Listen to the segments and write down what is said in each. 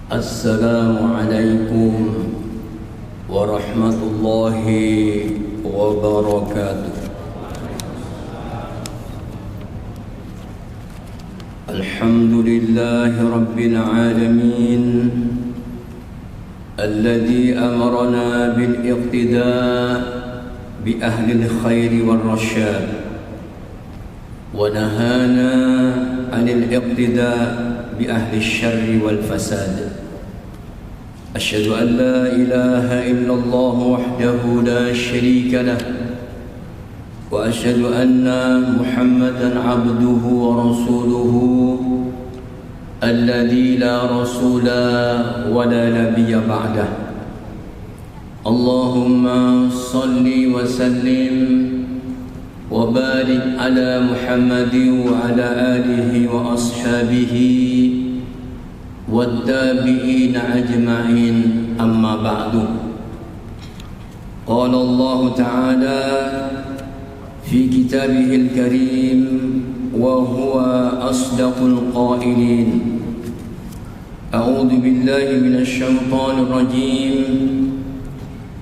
Assalamualaikum warahmatullahi wabarakatuh. Alhamdulillahi rabbil alamin alladhi amarna bil iqtida' bi ahli al-khair wal rasyad wa nahana 'anil iqtida' bi ahli al-syarr wal fasad. أشهد أن لا إله إلا الله وحده لا شريك له وأشهد أن محمدا عبده ورسوله الذي لا رسول ولا نبي بعده. اللهم صل وسلم وبارك على محمد وعلى آله وأصحابه والتابعين أجمعين. أما بعد، قال الله تعالى في كتابه الكريم وهو أصدق القائلين: أعوذ بالله من الشيطان الرجيم.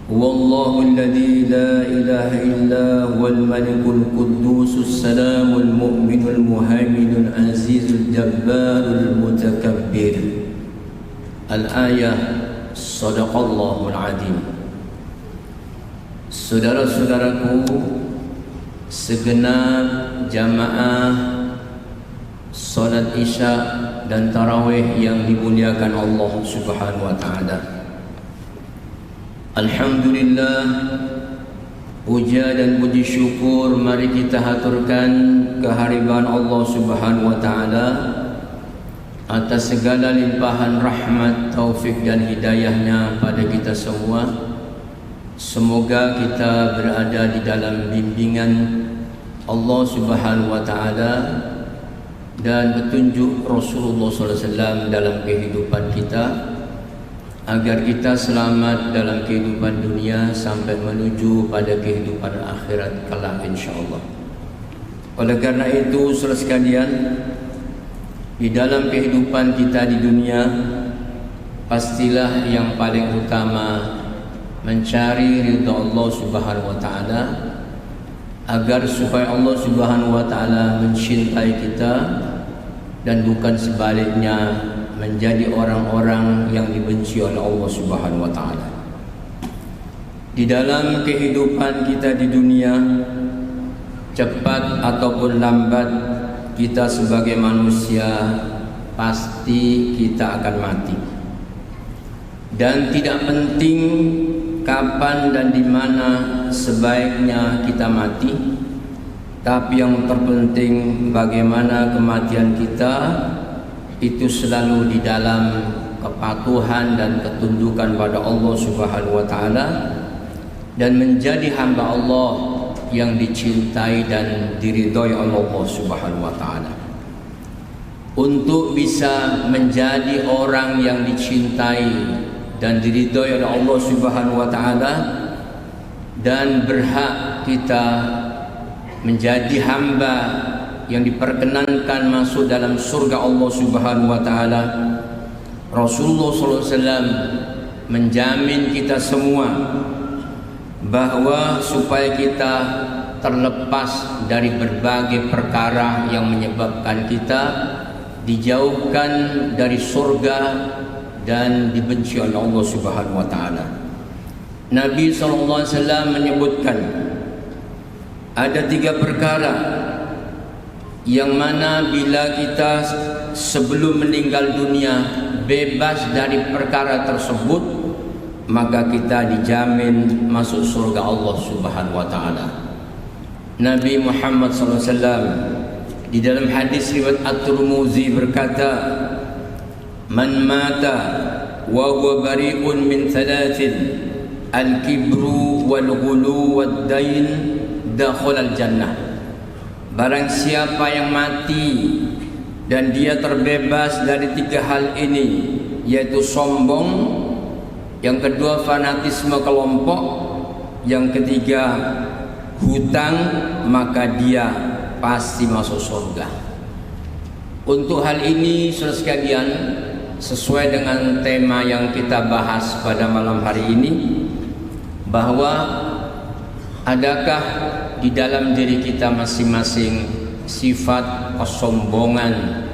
هو الله الذي لا إله إلا هو الملك القدوس السلام المؤمن المهيمن العزيز الجبار المتكبر. Al-ayah. Sadaqallahul azim. Saudara-saudaraku, segenap jamaah salat Isya dan tarawih yang dimuliakan Allah Subhanahu wa taala. Alhamdulillah, puja dan puji syukur mari kita haturkan kehadiran Allah Subhanahu wa taala atas segala limpahan rahmat, taufik dan hidayahnya pada kita semua. Semoga kita berada di dalam bimbingan Allah Subhanahu wa taala dan petunjuk Rasulullah SAW dalam kehidupan kita, agar kita selamat dalam kehidupan dunia sampai menuju pada kehidupan akhirat kelak insyaallah. Oleh karena itu, saudara sekalian, di dalam kehidupan kita di dunia, pastilah yang paling utama mencari ridha Allah Subhanahu wa taala, agar supaya Allah Subhanahu wa taala mencintai kita dan bukan sebaliknya menjadi orang-orang yang dibenci oleh Allah Subhanahu wa taala. Di dalam kehidupan kita di dunia, cepat ataupun lambat, kita sebagai manusia pasti kita akan mati. Dan tidak penting kapan dan di mana sebaiknya kita mati, tapi yang terpenting bagaimana kematian kita itu selalu di dalam kepatuhan dan ketundukan pada Allah Subhanahu wa taala, dan menjadi hamba Allah yang dicintai dan diridhoi oleh Allah Subhanahu wa taala. Untuk bisa menjadi orang yang dicintai dan diridhoi oleh Allah Subhanahu wa taala dan berhak kita menjadi hamba yang diperkenankan masuk dalam surga Allah Subhanahu wa taala, Rasulullah SAW menjamin kita semua bahwa supaya kita terlepas dari berbagai perkara yang menyebabkan kita dijauhkan dari surga dan dibenci oleh Allah Subhanahu wa taala. Nabi SAW menyebutkan ada 3 perkara yang mana bila kita sebelum meninggal dunia bebas dari perkara tersebut, maka kita dijamin masuk surga Allah Subhanahu wa taala. Nabi Muhammad SAW di dalam hadis riwayat At-Tirmidzi berkata, "Man mata wa huwa bari'un min thalathin, al-kibru wal ghulu wad dain, dakhala al-jannah." Barang siapa yang mati dan dia terbebas dari 3 hal ini, yaitu sombong, yang kedua fanatisme kelompok, yang ketiga hutang, maka dia pasti masuk surga. Untuk hal ini saudara sekalian, sesuai dengan tema yang kita bahas pada malam hari ini, bahwa adakah di dalam diri kita masing-masing sifat kesombongan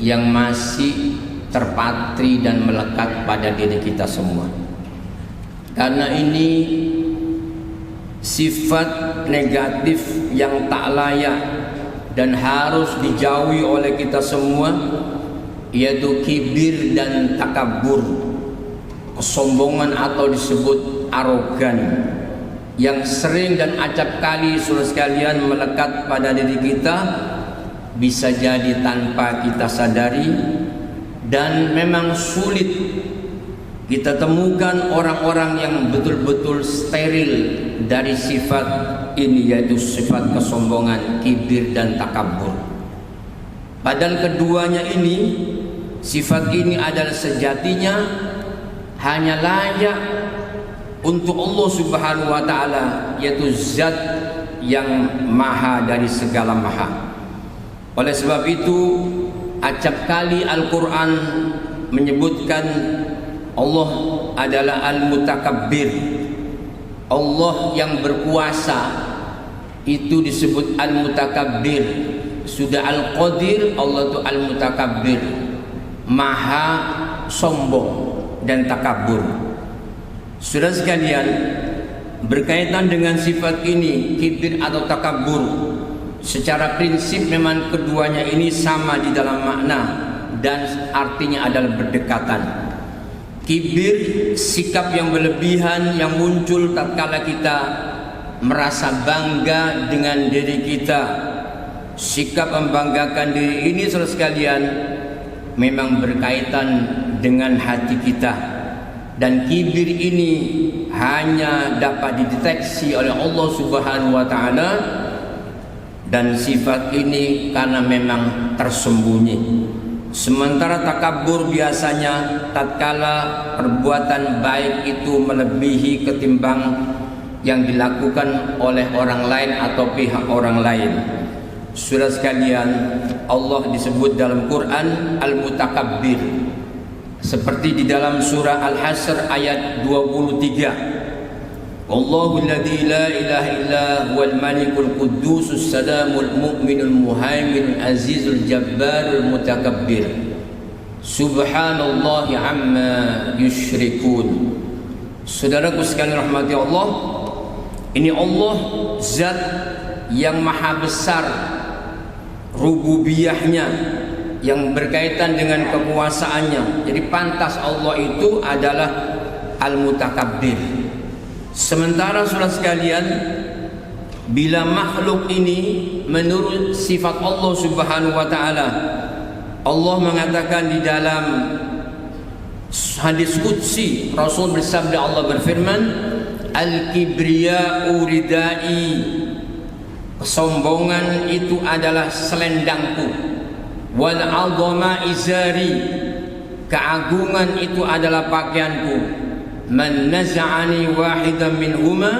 yang masih terpatri dan melekat pada diri kita semua. Karena ini sifat negatif yang tak layak dan harus dijauhi oleh kita semua, yaitu kibir dan takabur, kesombongan atau disebut arogan, yang sering dan acap kali saudara sekalian melekat pada diri kita, bisa jadi tanpa kita sadari, dan memang sulit kita temukan orang-orang yang betul-betul steril dari sifat ini, yaitu sifat kesombongan, kibir dan takabur. Padahal keduanya ini, sifat ini adalah sejatinya hanya layak untuk Allah Subhanahu wa taala, yaitu zat yang maha dari segala maha. Oleh sebab itu, acap kali Al-Quran menyebutkan Allah adalah Al-Mutakabbir, Allah yang berkuasa itu disebut Al-Mutakabbir. Sudah Al-Qadir, Allah itu Al-Mutakabbir, maha sombong dan takabur. Saudara sekalian, berkaitan dengan sifat ini, kibir atau takabur, secara prinsip memang keduanya ini sama di dalam makna dan artinya adalah berdekatan. Kibir, sikap yang berlebihan yang muncul tatkala kita merasa bangga dengan diri kita. Sikap membanggakan diri ini saudara sekalian memang berkaitan dengan hati kita, dan kibir ini hanya dapat dideteksi oleh Allah Subhanahu wa taala, dan sifat ini karena memang tersembunyi. Sementara takabur biasanya tatkala perbuatan baik itu melebihi ketimbang yang dilakukan oleh orang lain atau pihak orang lain. Saudara sekalian, Allah disebut dalam Quran Al-Mutakabbir, seperti di dalam surah Al-Hasr ayat 23. Allahu alladzi la ilaha illa huwal malikul quddusus salamul mu'minul muhaiminul azizul jabbarul mutakabbir. Subhanallahi amma yusyrikun. Saudaraku sekalian rahmati Allah, ini Allah zat yang maha besar rububiyahnya, yang berkaitan dengan kekuasaannya. Jadi pantas Allah itu adalah Al-Mutakabbir. Sementara saudara sekalian, bila makhluk ini menurut sifat Allah Subhanahu wa taala, Allah mengatakan di dalam hadis qudsi, Rasul bersabda, Allah berfirman, Al-kibriya'u ridai, kesombongan itu adalah selendangku, wal 'azama izari, keagungan itu adalah pakaianku. Man naza'ani wahidan minhuma,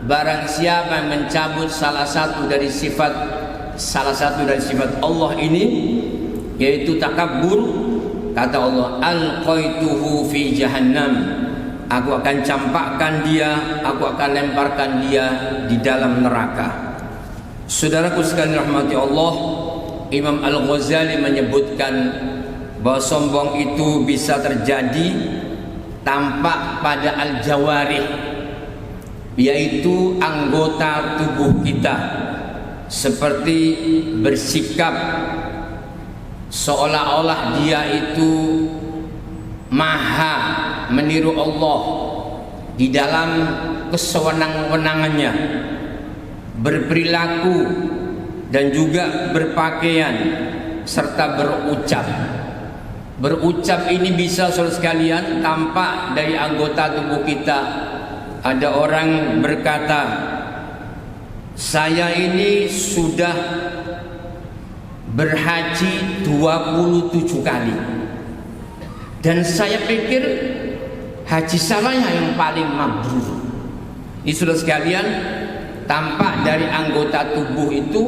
barang siapa yang mencabut salah satu dari sifat Allah ini, yaitu takabur, kata Allah, alqaituhu fi jahannam, aku akan campakkan dia, aku akan lemparkan dia di dalam neraka. Saudaraku sekalian rahmati Allah, Imam Al-Ghazali menyebutkan bahwa sombong itu bisa terjadi tampak pada al-jawarih, yaitu anggota tubuh kita, seperti bersikap seolah-olah dia itu maha meniru Allah di dalam kesewenang-wenangannya, berperilaku dan juga berpakaian serta berucap. Berucap ini bisa saudara sekalian tampak dari anggota tubuh kita. Ada orang berkata, saya ini sudah berhaji 27 kali, dan saya pikir haji saya yang paling mabrur. Ini saudara sekalian, tampak dari anggota tubuh itu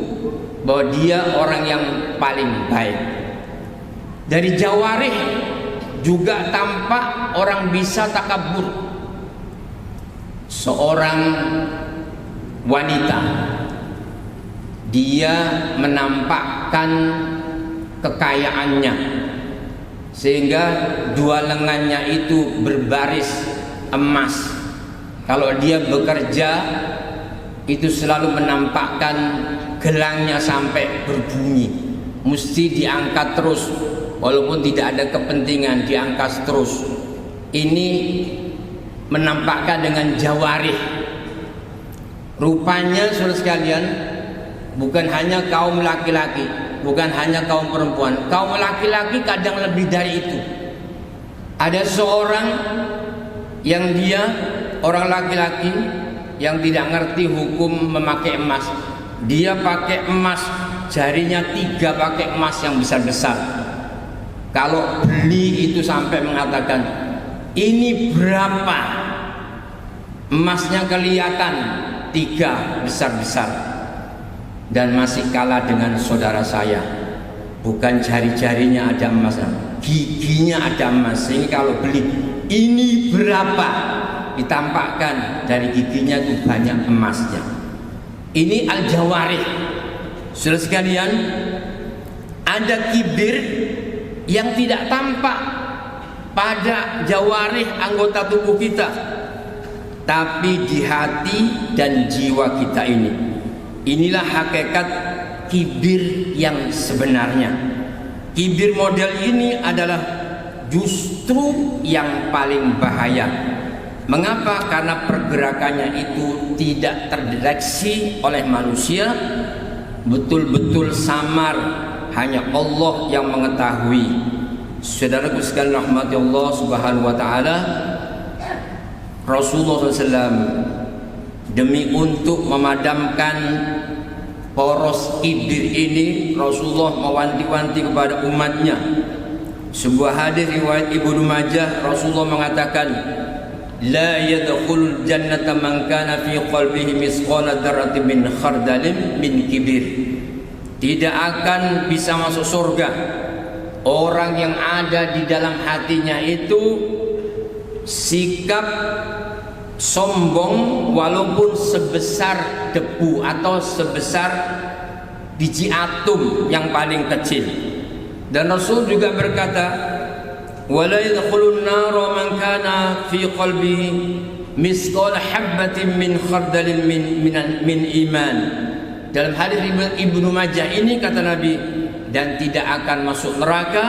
bahwa dia orang yang paling baik. Dari jawarih juga tampak orang bisa takabur. Seorang wanita, dia menampakkan kekayaannya sehingga dua lengannya itu berbaris emas. Kalau dia bekerja itu selalu menampakkan gelangnya sampai berbunyi, mesti diangkat terus walaupun tidak ada kepentingan, diangkat terus. Ini menampakkan dengan jawarih. Rupanya saudara sekalian, bukan hanya kaum laki-laki, bukan hanya kaum perempuan, kaum laki-laki kadang lebih dari itu. Ada seorang yang dia orang laki-laki yang tidak ngerti hukum memakai emas. Dia pakai emas, jarinya 3 pakai emas yang besar-besar. Kalau beli itu sampai mengatakan, ini berapa? Emasnya kelihatan 3 besar-besar. Dan masih kalah dengan saudara saya. Bukan jari-jarinya ada emas, giginya ada emas. Ini kalau beli, ini berapa? Ditampakkan dari giginya itu banyak emasnya. Ini al-jawarih. Saudara sekalian, ada kibir yang tidak tampak pada jawarih anggota tubuh kita, tapi di hati dan jiwa kita ini. Inilah hakikat kibir yang sebenarnya. Kibir model ini adalah justru yang paling bahaya. Mengapa? Karena pergerakannya itu tidak terdeteksi oleh manusia, betul-betul samar, hanya Allah yang mengetahui. Saudaraku sekalian rahmati Allah Subhanahu wa taala, Rasulullah SAW demi untuk memadamkan poros kibir ini, Rasulullah mewanti-wanti kepada umatnya. Sebuah hadis riwayat Ibnu Majah, Rasulullah mengatakan, la yadkhulul jannata man kana fi qalbihi misqala dzarratin min khardalin min kibir. Tidak akan bisa masuk surga orang yang ada di dalam hatinya itu sikap sombong walaupun sebesar debu atau sebesar biji atom yang paling kecil. Dan Rasul juga berkata, wala yadkhulun nar man kana fi qalbihi misqal habatin min khardalin min iman. Dalam hadis Ibnu Majah ini kata Nabi, dan tidak akan masuk neraka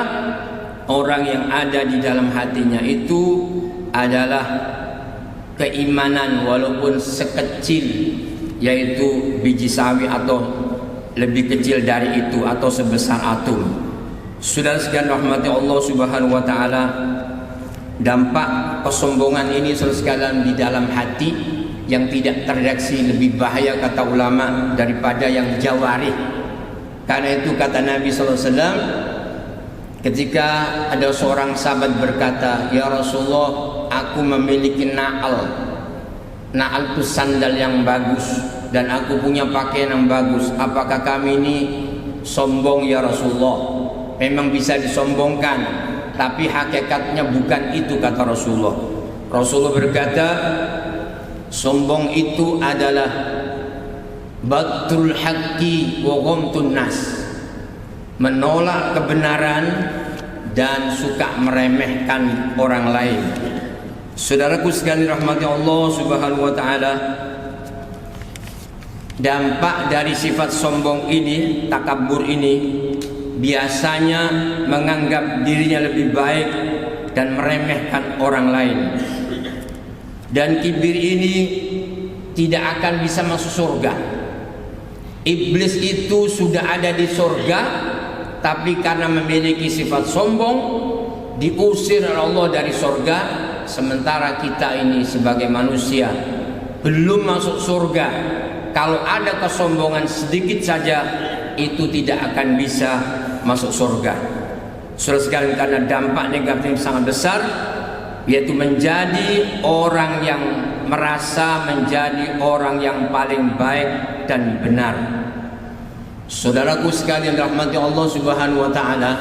orang yang ada di dalam hatinya itu adalah keimanan walaupun sekecil, yaitu biji sawi atau lebih kecil dari itu atau sebesar atom. Saudara sekalian rahmati Allah Subhanahu wa taala, dampak kesombongan ini saudara sekalian di dalam hati yang tidak terdeteksi lebih bahaya kata ulama daripada yang jawarih. Karena itu kata Nabi sallallahu alaihi wasallam, ketika ada seorang sahabat berkata, "Ya Rasulullah, aku memiliki na'al. Na'al itu sandal yang bagus dan aku punya pakaian yang bagus. Apakah kami ini sombong ya Rasulullah?" Memang bisa disombongkan, tapi hakikatnya bukan itu kata Rasulullah. Rasulullah berkata, sombong itu adalah batrul haqqi wa ghamtun nas, menolak kebenaran dan suka meremehkan orang lain. Saudaraku sekalian rahmati Allah Subhanahu wa taala, dampak dari sifat sombong ini, takabur ini, biasanya menganggap dirinya lebih baik dan meremehkan orang lain. Dan kibir ini tidak akan bisa masuk surga. Iblis itu sudah ada di surga, tapi karena memiliki sifat sombong diusir oleh Allah dari surga. Sementara kita ini sebagai manusia belum masuk surga. Kalau ada kesombongan sedikit saja, itu tidak akan bisa masuk surga. Saudara sekalian, karena dampak negatif sangat besar, yaitu menjadi orang yang merasa menjadi orang yang paling baik dan benar. Saudaraku sekalian rahmati Allah Subhanahu wa taala,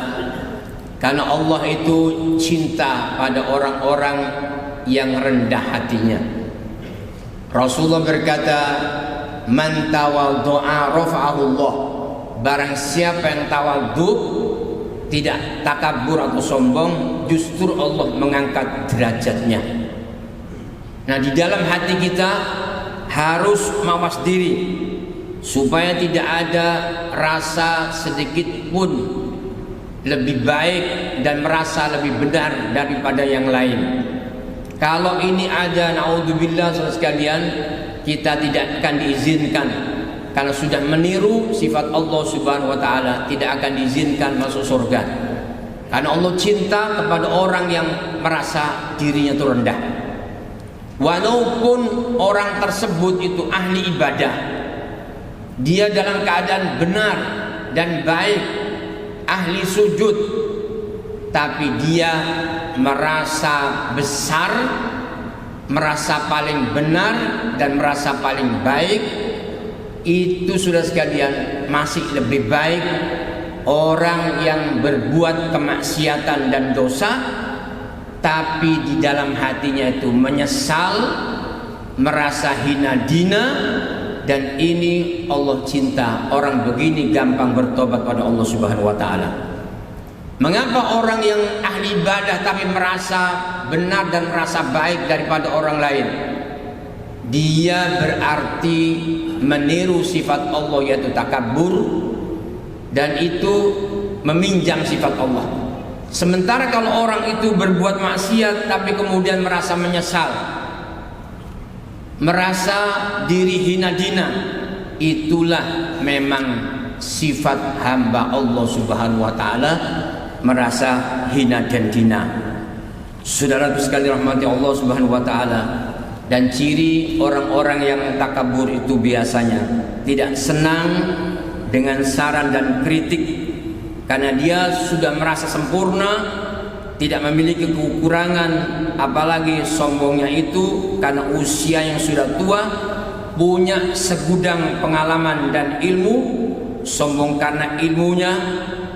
Karena Allah itu cinta pada orang-orang yang rendah hatinya. Rasulullah berkata, "Man tawaddu'a rafa'ahu Allah." Barang siapa yang tawadhu, tidak takabur atau sombong, justru Allah mengangkat derajatnya. Nah, di dalam hati kita harus mawas diri supaya tidak ada rasa sedikit pun lebih baik dan merasa lebih benar daripada yang lain. Kalau ini ada, naudzubillah saudara sekalian, kita tidak akan diizinkan. Karena sudah meniru sifat Allah Subhanahu wa taala, tidak akan diizinkan masuk surga. Karena Allah cinta kepada orang yang merasa dirinya itu rendah. Walaupun orang tersebut itu ahli ibadah, dia dalam keadaan benar dan baik, ahli sujud, tapi dia merasa besar, merasa paling benar dan merasa paling baik, itu sudah sekalian masih lebih baik orang yang berbuat kemaksiatan dan dosa, tapi di dalam hatinya itu menyesal, merasa hina dina, dan ini Allah cinta. Orang begini gampang bertobat pada Allah Subhanahu wa taala. Mengapa orang yang ahli ibadah tapi merasa benar dan merasa baik daripada orang lain? Dia berarti meniru sifat Allah, yaitu takabur, dan itu meminjam sifat Allah. Sementara kalau orang itu berbuat maksiat tapi kemudian merasa menyesal, merasa diri hina dina, itulah memang sifat hamba Allah Subhanahu wa taala, merasa hina dan dina. Saudara sekali rahmati Allah Subhanahu wa taala, dan ciri orang-orang yang takabur itu biasanya tidak senang dengan saran dan kritik, karena dia sudah merasa sempurna, tidak memiliki kekurangan. Apalagi sombongnya itu karena usia yang sudah tua, punya segudang pengalaman dan ilmu, sombong karena ilmunya,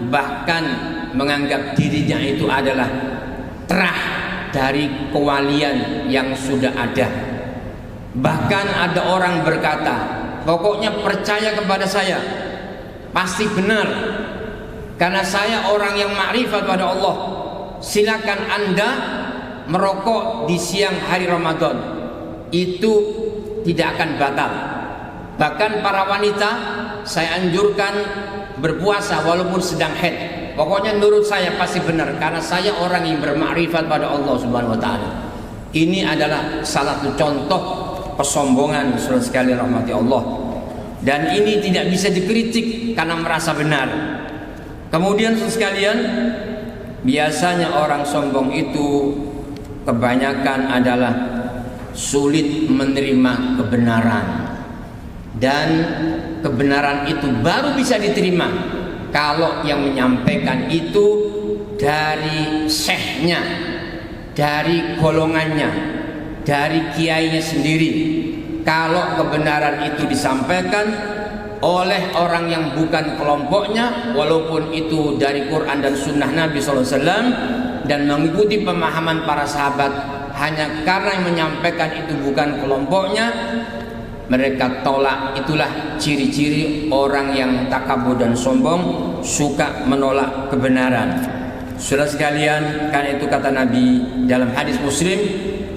bahkan menganggap dirinya itu adalah terah dari kewalian yang sudah ada. Bahkan ada orang berkata, pokoknya percaya kepada saya, pasti benar, karena saya orang yang makrifat pada Allah. Silakan Anda merokok di siang hari Ramadan, itu tidak akan batal. Bahkan para wanita saya anjurkan berpuasa walaupun sedang haid. Pokoknya menurut saya pasti benar, karena saya orang yang bermakrifat pada Allah Subhanahu wa taala. Ini adalah salah satu contoh kesombongan, saudara sekalian rahmati Allah. Dan ini tidak bisa dikritik karena merasa benar. Kemudian saudara sekalian, biasanya orang sombong itu kebanyakan adalah sulit menerima kebenaran. Dan kebenaran itu baru bisa diterima kalau yang menyampaikan itu dari syekhnya, dari golongannya, dari kiainya sendiri. Kalau kebenaran itu disampaikan oleh orang yang bukan kelompoknya, walaupun itu dari Quran dan Sunnah Nabi SAW, dan mengikuti pemahaman para sahabat, hanya karena yang menyampaikan itu bukan kelompoknya, mereka tolak. Itulah ciri-ciri orang yang takabur dan sombong, suka menolak kebenaran. Saudara sekalian, karena itu kata Nabi dalam hadis Muslim,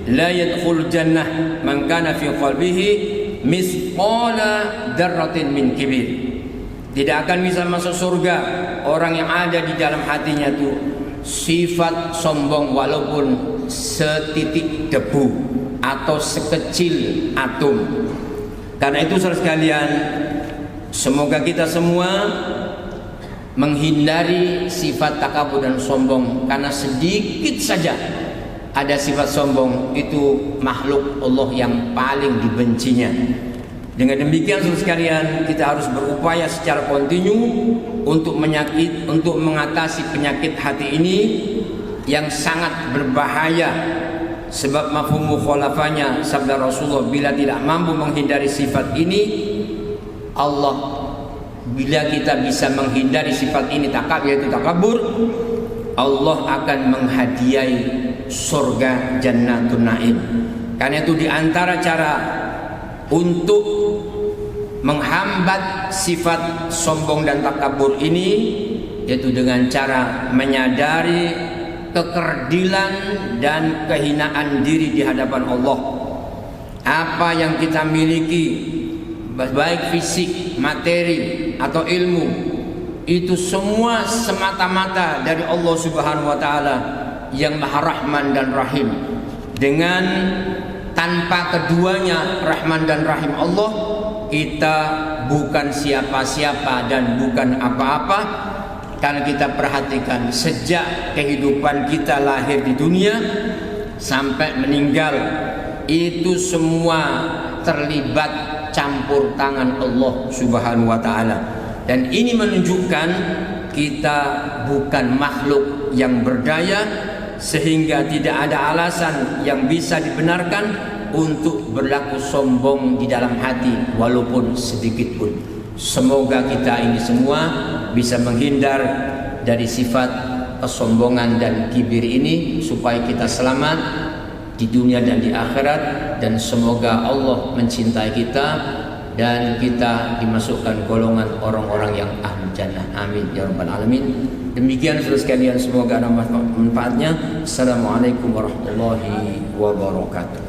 la yadkhul jannah man kana fi qalbihi misqala dzarratin min kibir. Tidak akan bisa masuk surga orang yang ada di dalam hatinya itu sifat sombong walaupun setitik debu atau sekecil atom. Karena itu saudara sekalian, semoga kita semua menghindari sifat takabur dan sombong, karena sedikit saja ada sifat sombong, itu makhluk Allah yang paling dibencinya. Dengan demikian saudara sekalian, kita harus berupaya secara kontinu untuk mengatasi penyakit hati ini yang sangat berbahaya. Sebab mafhum mukhalafahnya sabda Rasulullah, bila tidak mampu menghindari sifat ini, bila kita bisa menghindari sifat ini, yaitu takabur, Allah akan menghadiahi surga Jannatun Naim. Karena itu diantara cara untuk menghambat sifat sombong dan takabur ini, yaitu dengan cara menyadari kekerdilan dan kehinaan diri di hadapan Allah. Apa yang kita miliki, baik fisik, materi atau ilmu, itu semua semata-mata dari Allah Subhanahu wa taala yang Maha Rahman dan Rahim. Dengan tanpa keduanya Rahman dan Rahim Allah, kita bukan siapa-siapa dan bukan apa-apa. Karena kita perhatikan sejak kehidupan kita lahir di dunia sampai meninggal, itu semua terlibat campur tangan Allah Subhanahu wa taala. Dan ini menunjukkan kita bukan makhluk yang berdaya, sehingga tidak ada alasan yang bisa dibenarkan untuk berlaku sombong di dalam hati walaupun sedikit pun. Semoga kita ini semua bisa menghindar dari sifat kesombongan dan kibir ini, supaya kita selamat di dunia dan di akhirat, dan semoga Allah mencintai kita dan kita dimasukkan golongan orang-orang yang ahli jannah. Amin ya rabbal alamin. Demikian saudara sekalian, semoga ada manfaatnya. Assalamualaikum warahmatullahi wabarakatuh.